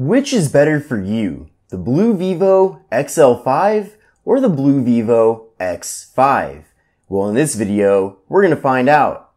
Which is better for you, the BLU Vivo XL5 or the BLU Vivo X5? Well, in this video, we're going to find out.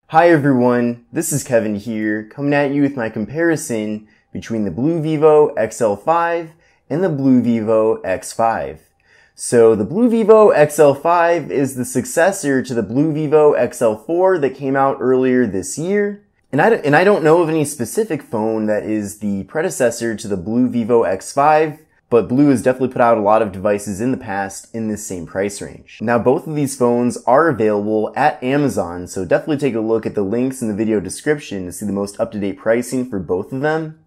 Hi everyone, this is Kevin here, coming at you with my comparison between the BLU Vivo XL5 and the BLU Vivo X5. So the BLU Vivo XL5 is the successor to the BLU Vivo XL4 that came out earlier this year. And I don't know of any specific phone that is the predecessor to the BLU Vivo X5, but BLU has definitely put out a lot of devices in the past in this same price range. Now both of these phones are available at Amazon, so definitely take a look at the links in the video description to see the most up-to-date pricing for both of them.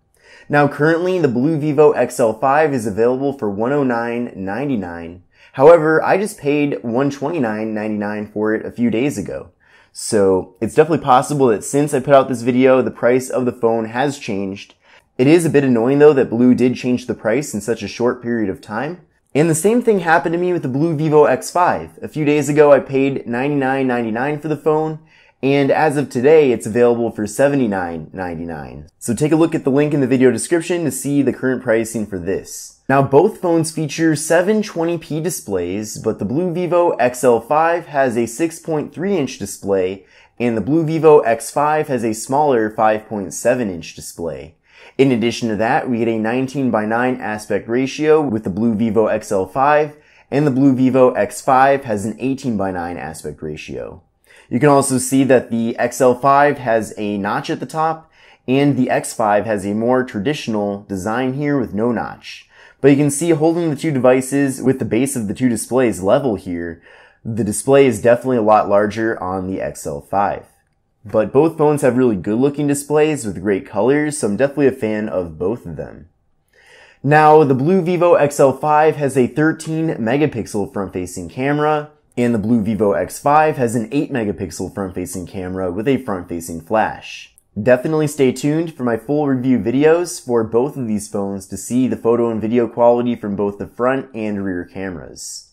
Now currently the BLU Vivo XL5 is available for $109.99. However, I just paid $129.99 for it a few days ago. So it's definitely possible that since I put out this video, the price of the phone has changed. It is a bit annoying though that BLU did change the price in such a short period of time. And the same thing happened to me with the BLU Vivo X5. A few days ago I paid $99.99 for the phone, and as of today it's available for $79.99. So take a look at the link in the video description to see the current pricing for this. Now both phones feature 720p displays, but the BLU Vivo XL5 has a 6.3-inch display and the BLU Vivo X5 has a smaller 5.7-inch display. In addition to that, we get a 19:9 aspect ratio with the BLU Vivo XL5, and the BLU Vivo X5 has an 18:9 aspect ratio. You can also see that the XL5 has a notch at the top, and the X5 has a more traditional design here with no notch. But you can see holding the two devices with the base of the two displays level here, the display is definitely a lot larger on the XL5. But both phones have really good looking displays with great colors, so I'm definitely a fan of both of them. Now, the BLU Vivo XL5 has a 13 megapixel front facing camera, and the BLU Vivo X5 has an 8 megapixel front facing camera with a front facing flash. Definitely stay tuned for my full review videos for both of these phones to see the photo and video quality from both the front and rear cameras.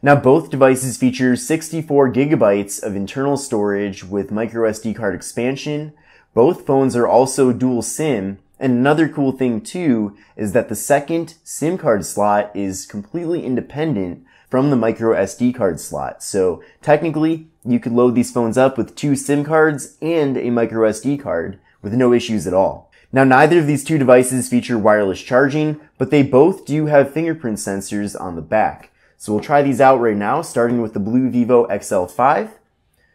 Now both devices feature 64 gigabytes of internal storage with microSD card expansion. Both phones are also dual SIM, and another cool thing too is that the second SIM card slot is completely independent from the microSD card slot. So technically you could load these phones up with two SIM cards and a microSD card with no issues at all. Now neither of these two devices feature wireless charging, but they both do have fingerprint sensors on the back. So we'll try these out right now, starting with the BLU Vivo XL5.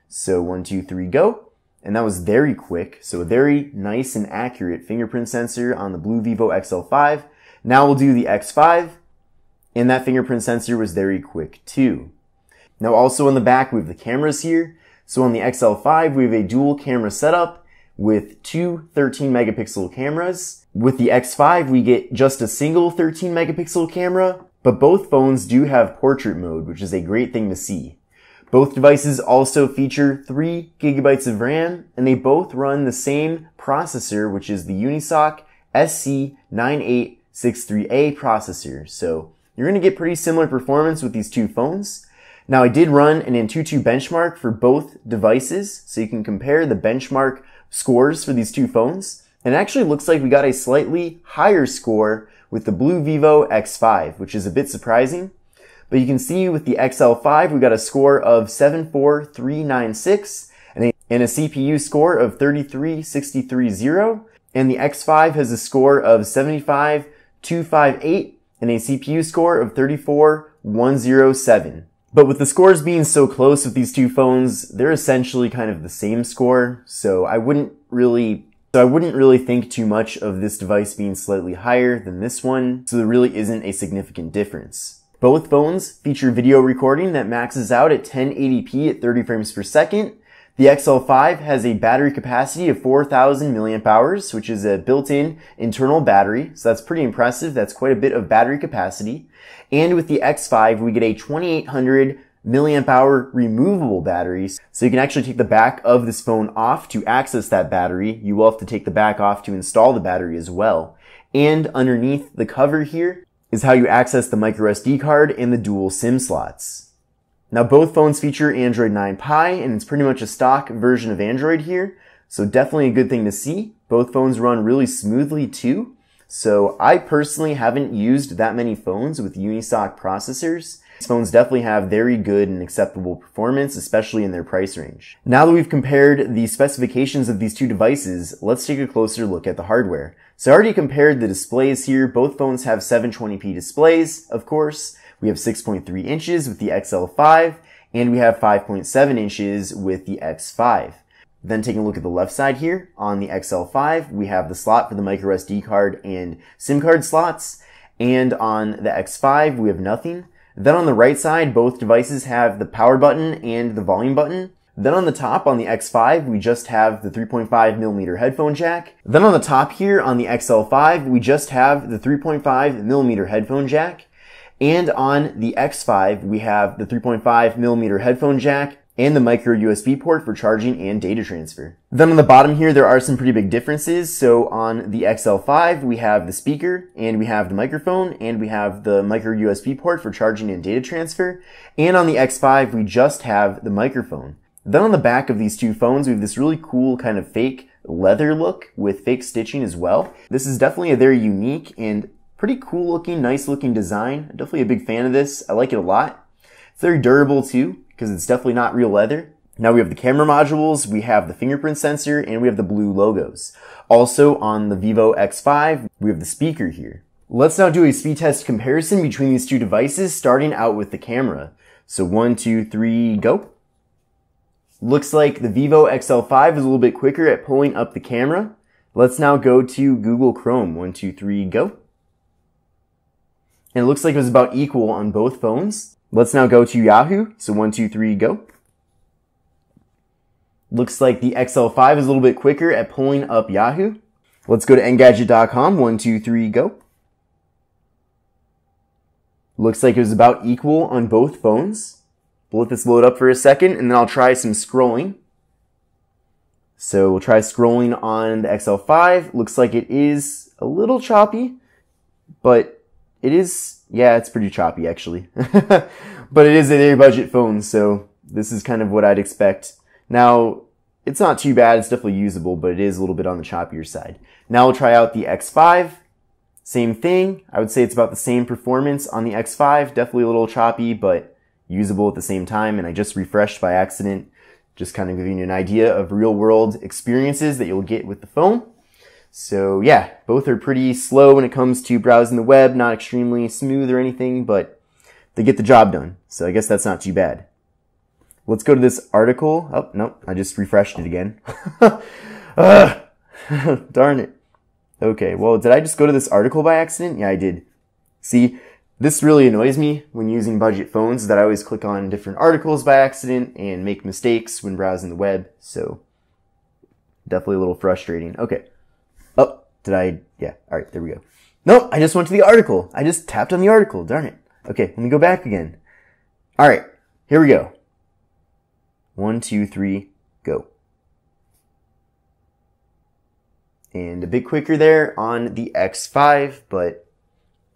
So 1, 2, 3, go. And that was very quick. So a very nice and accurate fingerprint sensor on the BLU Vivo XL5. Now we'll do the X5. And that fingerprint sensor was very quick too. Now also on the back we have the cameras here. So on the XL5 we have a dual camera setup with two 13 megapixel cameras. With the X5 we get just a single 13 megapixel camera. But both phones do have portrait mode, which is a great thing to see. Both devices also feature 3 gigabytes of RAM, and they both run the same processor, which is the Unisoc SC9863A processor. So you're going to get pretty similar performance with these two phones. Now I did run an Antutu benchmark for both devices, so you can compare the benchmark scores for these two phones. And it actually looks like we got a slightly higher score with the BLU Vivo X5, which is a bit surprising. But you can see with the XL5, we got a score of 74396 and a CPU score of 33630. And the X5 has a score of 75258 and a CPU score of 34107. But with the scores being so close with these two phones, they're essentially kind of the same score. So I wouldn't really think too much of this device being slightly higher than this one, so there really isn't a significant difference. Both phones feature video recording that maxes out at 1080p at 30 frames per second. The XL5 has a battery capacity of 4,000 milliamp hours, which is a built-in internal battery, so that's pretty impressive. That's quite a bit of battery capacity. And with the X5, we get a 2800 milliamp hour removable batteries. So you can actually take the back of this phone off to access that battery. You will have to take the back off to install the battery as well. And underneath the cover here is how you access the microSD card and the dual SIM slots. Now both phones feature Android 9 Pie, and it's pretty much a stock version of Android here, so definitely a good thing to see. Both phones run really smoothly too. So I personally haven't used that many phones with Unisoc processors. These phones definitely have very good and acceptable performance, especially in their price range. Now that we've compared the specifications of these two devices, let's take a closer look at the hardware. So I already compared the displays here. Both phones have 720p displays, of course. We have 6.3 inches with the XL5, and we have 5.7 inches with the X5. Then taking a look at the left side here, on the XL5, we have the slot for the micro SD card and SIM card slots, and on the X5, we have nothing. Then on the right side, both devices have the power button and the volume button. Then on the top, on the X5, we just have the 3.5mm headphone jack. Then on the top here, on the XL5, we just have the 3.5mm headphone jack. And on the X5, we have the 3.5mm headphone jack and the micro USB port for charging and data transfer. Then on the bottom here, there are some pretty big differences. So on the XL5, we have the speaker, and we have the microphone, and we have the micro USB port for charging and data transfer. And on the X5, we just have the microphone. Then on the back of these two phones, we have this really cool kind of fake leather look with fake stitching as well. This is definitely a very unique and pretty cool looking, nice looking design. I'm definitely a big fan of this. I like it a lot. It's very durable too, because it's definitely not real leather. Now we have the camera modules, we have the fingerprint sensor, and we have the blue logos. Also on the Vivo X5, we have the speaker here. Let's now do a speed test comparison between these two devices, starting out with the camera. So 1, 2, 3, go. Looks like the Vivo XL5 is a little bit quicker at pulling up the camera. Let's now go to Google Chrome. 1, 2, 3, go. And it looks like it was about equal on both phones. Let's now go to Yahoo. So 1, 2, 3, go. Looks like the XL5 is a little bit quicker at pulling up Yahoo. Let's go to Engadget.com. 1, 2, 3, go. Looks like it was about equal on both phones. We'll let this load up for a second, and then I'll try some scrolling. So we'll try scrolling on the XL5. Looks like it is a little choppy, but it is, yeah, it's pretty choppy actually. But it is a very budget phone, so this is kind of what I'd expect. Now, it's not too bad, it's definitely usable, but it is a little bit on the choppier side. Now we'll try out the X5. Same thing, I would say it's about the same performance on the X5, definitely a little choppy, but usable at the same time, and I just refreshed by accident, just kind of giving you an idea of real world experiences that you'll get with the phone. So yeah, both are pretty slow when it comes to browsing the web, not extremely smooth or anything, but they get the job done. So I guess that's not too bad. Let's go to this article. Oh, no, I just refreshed it again. Darn it. Okay, well, did I just go to this article by accident? Yeah, I did. See, this really annoys me when using budget phones, that I always click on different articles by accident and make mistakes when browsing the web. So definitely a little frustrating. Okay. Oh, did I? Yeah. All right. There we go. Nope. I just went to the article. I just tapped on the article. Darn it. Okay. Let me go back again. All right. Here we go. 1, 2, 3, go. And a bit quicker there on the X5, but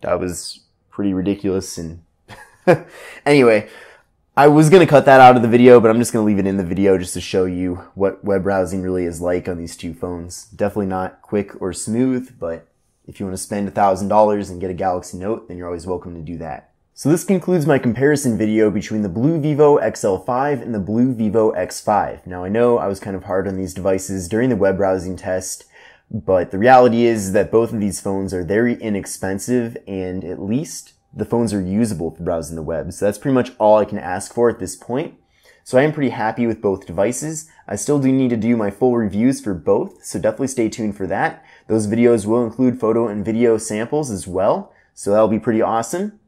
that was pretty ridiculous. And anyway, I was going to cut that out of the video, but I'm just going to leave it in the video just to show you what web browsing really is like on these two phones. Definitely not quick or smooth, but if you want to spend $1,000 and get a Galaxy Note, then you're always welcome to do that. So this concludes my comparison video between the BLU Vivo XL5 and the BLU Vivo X5. Now I know I was kind of hard on these devices during the web browsing test, but the reality is that both of these phones are very inexpensive, and at least the phones are usable for browsing the web. So that's pretty much all I can ask for at this point. So I am pretty happy with both devices. I still do need to do my full reviews for both, so definitely stay tuned for that. Those videos will include photo and video samples as well, so that'll be pretty awesome.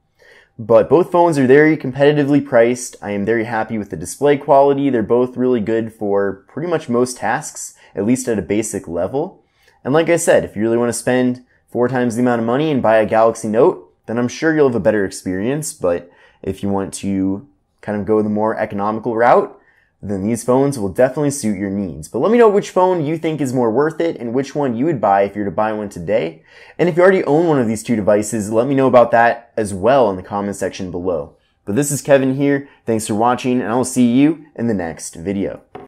But both phones are very competitively priced. I am very happy with the display quality. They're both really good for pretty much most tasks, at least at a basic level. And like I said, if you really want to spend 4 times the amount of money and buy a Galaxy Note, then I'm sure you'll have a better experience. But if you want to kind of go the more economical route, then these phones will definitely suit your needs. But let me know which phone you think is more worth it and which one you would buy if you were to buy one today. And if you already own one of these two devices, let me know about that as well in the comment section below. But this is Kevin here. Thanks for watching, and I will see you in the next video.